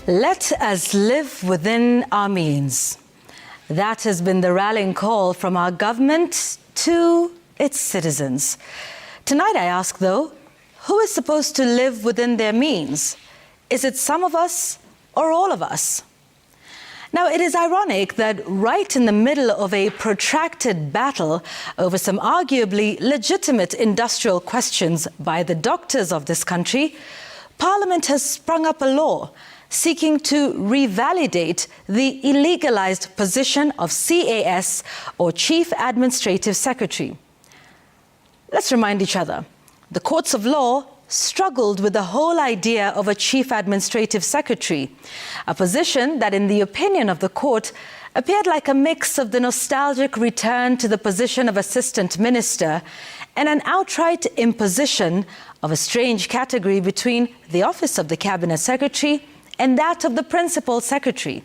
Let us live within our means. That has been the rallying call from our government to its citizens. Tonight I ask, though, who is supposed to live within their means? Is it some of us or all of us? Now, it is ironic that right in the middle of a protracted battle over some arguably legitimate industrial questions by the doctors of this country, Parliament has sprung up a law seeking to revalidate the illegalized position of CAS, or Chief Administrative Secretary. Let's remind each other, the courts of law struggled with the whole idea of a Chief Administrative Secretary, a position that, in the opinion of the court, appeared like a mix of the nostalgic return to the position of Assistant Minister and an outright imposition of a strange category between the office of the Cabinet Secretary and that of the Principal Secretary.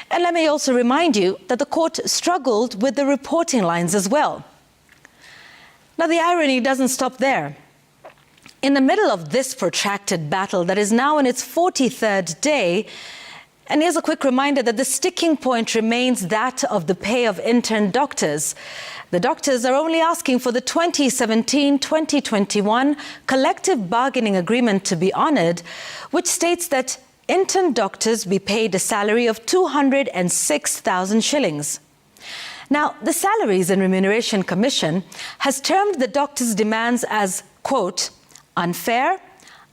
And let me also remind you that the court struggled with the reporting lines as well. Now, the irony doesn't stop there. In the middle of this protracted battle that is now in its 43rd day, and here's a quick reminder that the sticking point remains that of the pay of intern doctors. The doctors are only asking for the 2017-2021 collective bargaining agreement to be honoured, which states that intern doctors be paid a salary of 206,000 shillings. Now, the Salaries and Remuneration Commission has termed the doctors' demands as, quote, unfair,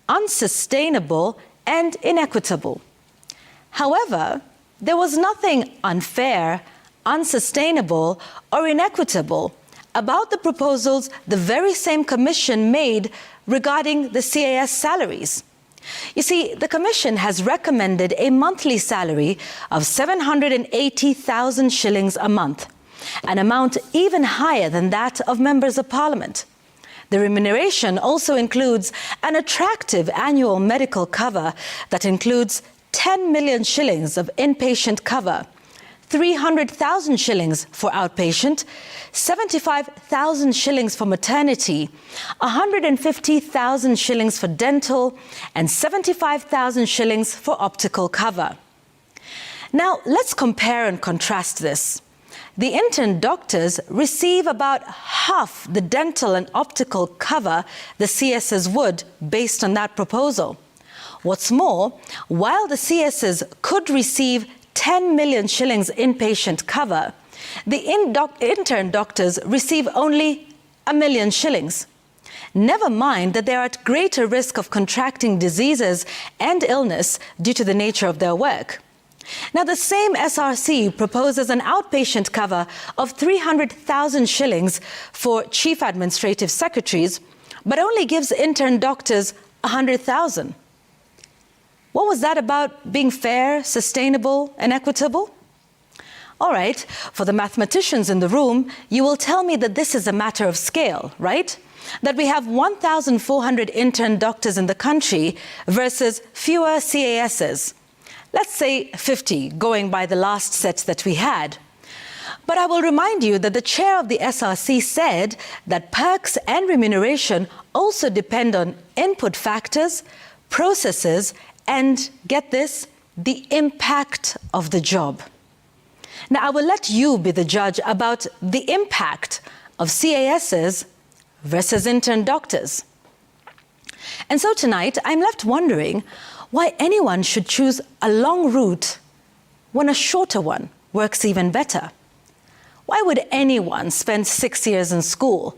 unsustainable, and inequitable. However, there was nothing unfair, unsustainable, or inequitable about the proposals the very same commission made regarding the CAS salaries. You see, the Commission has recommended a monthly salary of 780,000 shillings a month, an amount even higher than that of members of Parliament. The remuneration also includes an attractive annual medical cover that includes 10 million shillings of inpatient cover, 300,000 shillings for outpatient, 75,000 shillings for maternity, 150,000 shillings for dental, and 75,000 shillings for optical cover. Now, let's compare and contrast this. The intern doctors receive about half the dental and optical cover the CSs would based on that proposal. What's more, while the CSs could receive 10 million shillings inpatient cover, the intern doctors receive only 1 million shillings. Never mind that they are at greater risk of contracting diseases and illness due to the nature of their work. Now, the same SRC proposes an outpatient cover of 300,000 shillings for Chief Administrative Secretaries, but only gives intern doctors 100,000. What was that about being fair, sustainable, and equitable? All right, for the mathematicians in the room, you will tell me that this is a matter of scale, right? That we have 1,400 intern doctors in the country versus fewer CASs. Let's say 50, going by the last set that we had. But I will remind you that the chair of the SRC said that perks and remuneration also depend on input factors, processes, and, get this, the impact of the job. Now, I will let you be the judge about the impact of CASs versus intern doctors. And so tonight, I'm left wondering why anyone should choose a long route when a shorter one works even better. Why would anyone spend 6 years in school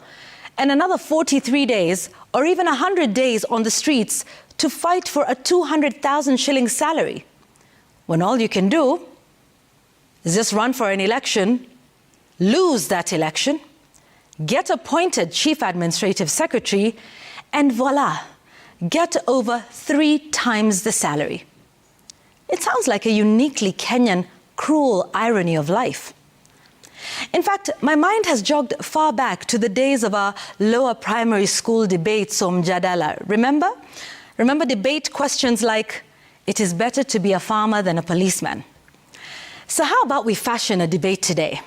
and another 43 days or even 100 days on the streets to fight for a 200,000 shilling salary, when all you can do is just run for an election, lose that election, get appointed Chief Administrative Secretary, and voila, get over 3 times the salary? It sounds like a uniquely Kenyan, cruel irony of life. In fact, my mind has jogged far back to the days of our lower primary school debates or mjadala. Remember? Remember debate questions like, it is better to be a farmer than a policeman. So how about we fashion a debate today?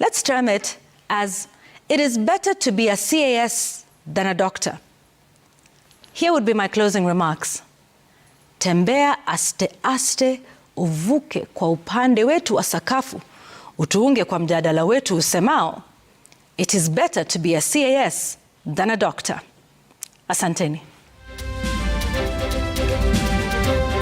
Let's term it as, it is better to be a CAS than a doctor. Here would be my closing remarks. tembea aste aste uvuke kwa upande wetu wa sakafu, utuunge kwa mjadala wetu usemao, it is better to be a CAS than a doctor. Asanteni.